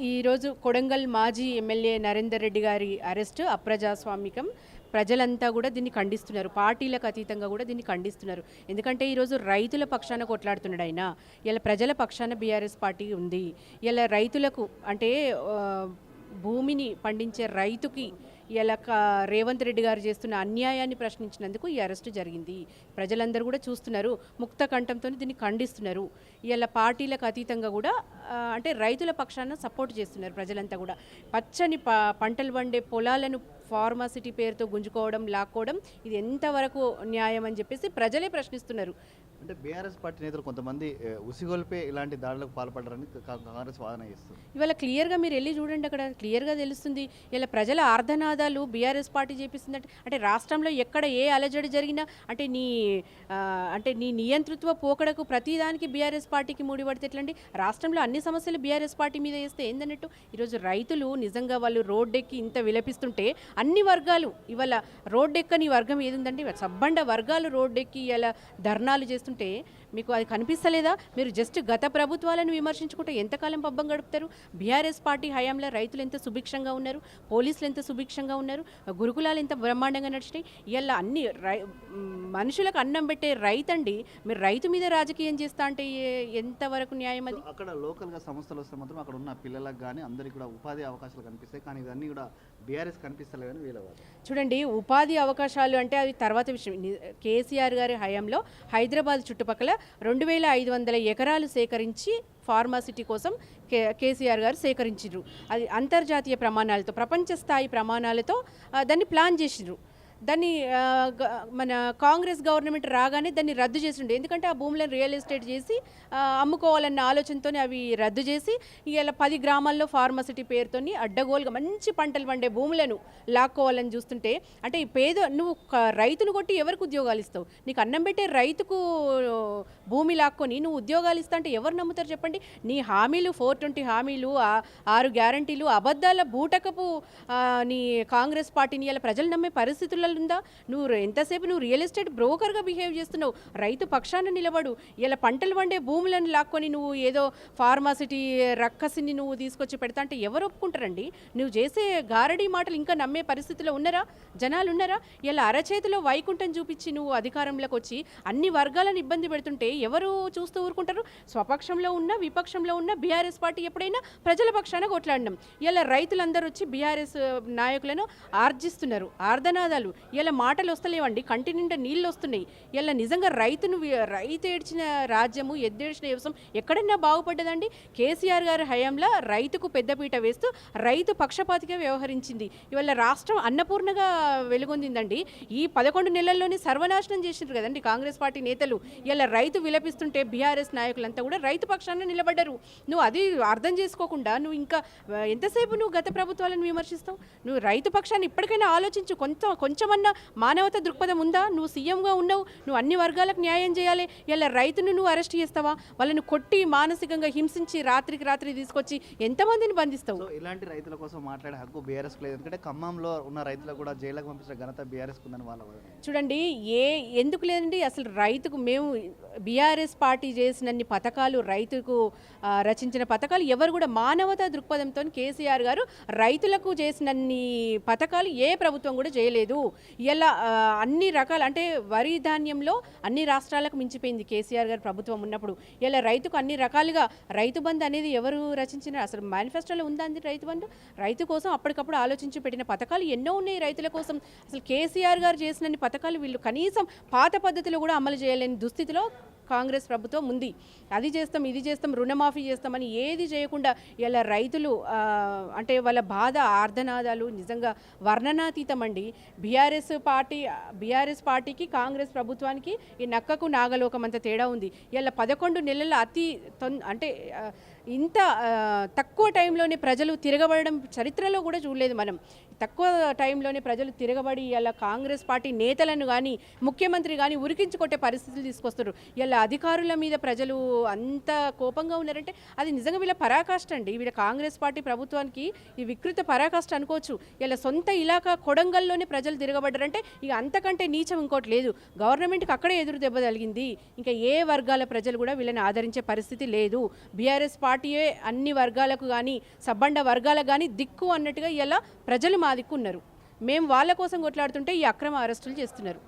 ఈరోజు కొడంగల్ మాజీ ఎమ్మెల్యే నరేందర్ రెడ్డి గారి అరెస్ట్ అప్రజాస్వామికం. ప్రజలంతా కూడా దీన్ని ఖండిస్తున్నారు. పార్టీలకు అతీతంగా కూడా దీన్ని ఖండిస్తున్నారు. ఎందుకంటే ఈరోజు రైతుల పక్షాన కొట్లాడుతున్నాడు ఆయన. ఇలా ప్రజల పక్షాన బీఆర్ఎస్ పార్టీ ఉంది. ఇలా రైతులకు అంటే భూమిని పండించే రైతుకి ఇలా రేవంత్ రెడ్డి గారు చేస్తున్న అన్యాయాన్ని ప్రశ్నించినందుకు ఈ అరెస్టు జరిగింది. ప్రజలందరూ కూడా చూస్తున్నారు, ముక్త కంఠంతో దీన్ని ఖండిస్తున్నారు. ఇలా పార్టీలకు అతీతంగా కూడా అంటే రైతుల పక్షాన సపోర్ట్ చేస్తున్నారు ప్రజలంతా కూడా. పచ్చని పంటలు పండే పొలాలను ఫార్మాసిటీ పేరుతో గుంజుకోవడం, లాక్కోవడం ఇది ఎంతవరకు న్యాయం అని చెప్పేసి ప్రజలే ప్రశ్నిస్తున్నారు. అంటే బీఆర్ఎస్ పార్టీ నేతలు కొంతమంది ఉసిగొల్పే ఇలాంటి దాడులకు పాల్పడరని కాంగ్రెస్ వాదన చేస్తుంది. ఇవాళ క్లియర్గా మీరు వెళ్ళి చూడండి, అక్కడ క్లియర్గా తెలుస్తుంది. ఇలా ప్రజల ఆర్ధనాదాలు బీఆర్ఎస్ పార్టీ చేపిస్తుందంటే అంటే రాష్ట్రంలో ఎక్కడ ఏ అలజడి జరిగినా అంటే నీ నియంతృత్వ పోకడకు ప్రతిదానికి బీఆర్ఎస్ పార్టీకి ముడిపడితే ఎట్లండి? రాష్ట్రంలో అన్ని సమస్యలు బీఆర్ఎస్ పార్టీ మీద వేస్తే ఏందన్నట్టు? ఈరోజు రైతులు నిజంగా వాళ్ళు రోడ్డెక్కి ఇంత విలపిస్తుంటే అన్ని వర్గాలు ఇవాళ రోడ్డెక్కని వర్గం ఏదుందండి? సబ్బండ వర్గాలు రోడ్డెక్కి ఇలా ధర్నాలు చేస్తుంటే మీకు అది కనిపిస్తలేదా? మీరు జస్ట్ గత ప్రభుత్వాలను విమర్శించుకుంటే ఎంతకాలం పబ్బం గడుపుతారు? బీఆర్ఎస్ పార్టీ హయాంలో రైతులు ఎంత సుభిక్షంగా ఉన్నారు, పోలీసులు ఎంత సుభిక్షంగా ఉన్నారు, గురుకులాలు ఎంత బ్రహ్మాండంగా నడిచినాయి. ఇలా అన్ని మనుషులకు అన్నం పెట్టే రైతండి, మీరు రైతు మీద రాజకీయం చేస్తా అంటే ఎంతవరకు న్యాయం? అది అక్కడ లోకల్గా సంస్థలు వస్తే మాత్రం అక్కడ ఉన్న పిల్లలకు కానీ అందరికీ కూడా ఉపాధి అవకాశాలు కనిపిస్తాయి. కానీ ఇవన్నీ కూడా బీఆర్ఎస్ కనిపిస్తలేదని వీళ్ళవారు. చూడండి, ఉపాధి అవకాశాలు అంటే అది తర్వాత విషయం. కేసీఆర్ గారి హయాంలో హైదరాబాద్ చుట్టుపక్కల 2500 ఎకరాలు సేకరించి ఫార్మాసిటీ కోసం కేసీఆర్ గారు సేకరించారు. అది అంతర్జాతీయ ప్రమాణాలతో, ప్రపంచ స్థాయి ప్రమాణాలతో దాన్ని ప్లాన్ చేసిండ్రు. దాన్ని మన కాంగ్రెస్ గవర్నమెంట్ రాగానే దాన్ని రద్దు చేసిండే. ఎందుకంటే ఆ భూములను రియల్ ఎస్టేట్ చేసి అమ్ముకోవాలన్న ఆలోచనతోనే అవి రద్దు చేసి ఇలా 10 గ్రామాల్లో ఫార్మసిటీ పేరుతో అడ్డగోలుగా మంచి పంటలు పండే భూములను లాక్కోవాలని చూస్తుంటే అంటే ఈ నువ్వు రైతును కొట్టి ఎవరికి ఉద్యోగాలు ఇస్తావు? నీకు అన్నం పెట్టే రైతుకు భూమి లాక్కొని నువ్వు ఉద్యోగాలు ఇస్తా అంటే ఎవరు నమ్ముతారు చెప్పండి? నీ హామీలు 420 హామీలు, 6 గ్యారంటీలు అబద్ధాల బూటకపు నీ కాంగ్రెస్ పార్టీని ఇలా ప్రజలు నమ్మే పరిస్థితుల్లో ఉందా? ఎంతసేపు నువ్వు రియల్ ఎస్టేట్ బ్రోకర్గా బిహేవ్ చేస్తున్నావు. రైతు పక్షాన నిలబడు. ఇలా పంటలు పండే భూములను లాక్కొని నువ్వు ఏదో ఫార్మాసిటీ రక్కసిని నువ్వు తీసుకొచ్చి పెడతా అంటే ఎవరు ఒప్పుకుంటారండి? నువ్వు చేసే గారడీ మాటలు ఇంకా నమ్మే పరిస్థితిలో ఉన్నారా? జనాలు ఉన్నారా? ఇలా అరచేతిలో వైకుంఠం చూపించి నువ్వు అధికారంలోకి వచ్చి అన్ని వర్గాలను ఇబ్బంది పెడుతుంటే ఎవరు చూస్తూ ఊరుకుంటారు? స్వపక్షంలో ఉన్న విపక్షంలో ఉన్న బీఆర్ఎస్ పార్టీ ఎప్పుడైనా ప్రజల పక్షాన కొట్లాడినాం. ఇలా రైతులందరూ వచ్చి బీఆర్ఎస్ నాయకులను ఆర్జిస్తున్నారు. ఆర్ధనాదాలు ఇలా మాటలు వస్తలేవండి, కంటి నిండా నీళ్ళు వస్తున్నాయి. ఇలా నిజంగా రైతు ఏడ్చిన రాజ్యము, ఎద్దేడ్చిన వ్యవసాయం ఎక్కడైనా బాగుపడ్డదండి? కేసీఆర్ గారి హయాంలో రైతుకు పెద్దపీట వేస్తూ రైతు పక్షపాతిగా వ్యవహరించింది. ఇవాళ రాష్ట్రం అన్నపూర్ణగా వెలుగొందిందండి. ఈ 11 నెలల్లోనే సర్వనాశనం చేసిండ్రు కదండి కాంగ్రెస్ పార్టీ నేతలు. ఇలా రైతు విలపిస్తుంటే బీఆర్ఎస్ నాయకులంతా కూడా రైతు పక్షాన నిలబడ్డారు. నువ్వు అది అర్థం చేసుకోకుండా నువ్వు ఇంకా ఎంతసేపు నువ్వు గత ప్రభుత్వాలను విమర్శిస్తావు? నువ్వు రైతు పక్షాన్ని ఇప్పటికైనా ఆలోచించు. కొంచెమన్నా మానవత దృక్పథం ఉందా? నువ్వు సీఎంగా ఉన్నావు, నువ్వు అన్ని వర్గాలకు న్యాయం చేయాలి. ఇలా రైతును నువ్వు అరెస్ట్ చేస్తావా? వాళ్ళని కొట్టి మానసికంగా హింసించి రాత్రికి రాత్రి తీసుకొచ్చి ఎంతమందిని బంధిస్తావు? ఇలాంటి రైతుల కోసం మాట్లాడే హక్కు బీఆర్ఎస్ లేదు. ఎందుకంటే ఖమ్మంలో ఉన్న రైతులకు కూడా జైలుకు పంపించిన ఘనత బీఆర్ఎస్ ఉందని వాళ్ళ చూడండి. ఎందుకు లేదండి? అసలు రైతుకు మేము బీఆర్ఎస్ పార్టీ చేసినన్ని పథకాలు, రైతుకు రచించిన పథకాలు ఎవరు కూడా మానవతా దృక్పథంతో కేసీఆర్ గారు రైతులకు చేసినన్ని పథకాలు ఏ ప్రభుత్వం కూడా చేయలేదు. ఇలా అన్ని రకాల అంటే వరి ధాన్యంలో అన్ని రాష్ట్రాలకు మించిపోయింది కేసీఆర్ గారు ప్రభుత్వం ఉన్నప్పుడు. ఇలా రైతుకు అన్ని రకాలుగా రైతు బంధు అనేది ఎవరు రచించిన? అసలు మేనిఫెస్టోలో ఉందా అంది రైతు బంధు? రైతు కోసం అప్పటికప్పుడు ఆలోచించి పెట్టిన పథకాలు ఎన్నో ఉన్నాయి రైతుల కోసం. అసలు కేసీఆర్ గారు చేసినన్ని పథకాలు వీళ్ళు కనీసం పాత పద్ధతిలో కూడా అమలు చేయలేని దుస్థితిలో కాంగ్రెస్ ప్రభుత్వం ఉంది. అది చేస్తాం, ఇది చేస్తాం, రుణమాఫీ చేస్తామని ఏది చేయకుండా ఇలా రైతులు అంటే వాళ్ళ బాధ, ఆర్ధనాదాలు నిజంగా వర్ణనాతీతం అండి. బీఆర్ఎస్ పార్టీకి కాంగ్రెస్ ప్రభుత్వానికి ఈ నక్కకు నాగలోకం అంత తేడా ఉంది. ఇలా 11 నెలల అంటే ఇంత తక్కువ టైంలోనే ప్రజలు తిరగబడడం చరిత్రలో కూడా చూడలేదు మనం. తక్కువ టైంలోనే ప్రజలు తిరగబడి ఇలా కాంగ్రెస్ పార్టీ నేతలను కానీ ముఖ్యమంత్రి కానీ ఉరికించుకొట్టే పరిస్థితులు తీసుకొస్తారు. ఇలా అధికారుల మీద ప్రజలు అంత కోపంగా ఉన్నారంటే అది నిజంగా వీళ్ళ పరాకాష్ట అండి. వీళ్ళ కాంగ్రెస్ పార్టీ ప్రభుత్వానికి ఈ వికృత పరాకాష్ట అనుకోవచ్చు. ఇలా సొంత ఇలాకా కొడంగల్లోనే ప్రజలు తిరగబడ్డారంటే ఇక అంతకంటే నీచం ఇంకోటి లేదు. గవర్నమెంట్కి అక్కడే ఎదురు దెబ్బ తగిలింది. ఇంకా ఏ వర్గాల ప్రజలు కూడా వీళ్ళని ఆదరించే పరిస్థితి లేదు. బీఆర్ఎస్ పార్టీ పార్టీయే అన్ని వర్గాలకు కానీ సబ్బండ వర్గాలకు కానీ దిక్కు అన్నట్టుగా ఇలా ప్రజలు మా దిక్కు ఉన్నారు. మేము వాళ్ళ కోసం కొట్లాడుతుంటే ఈ అక్రమ అరెస్టులు చేస్తున్నారు.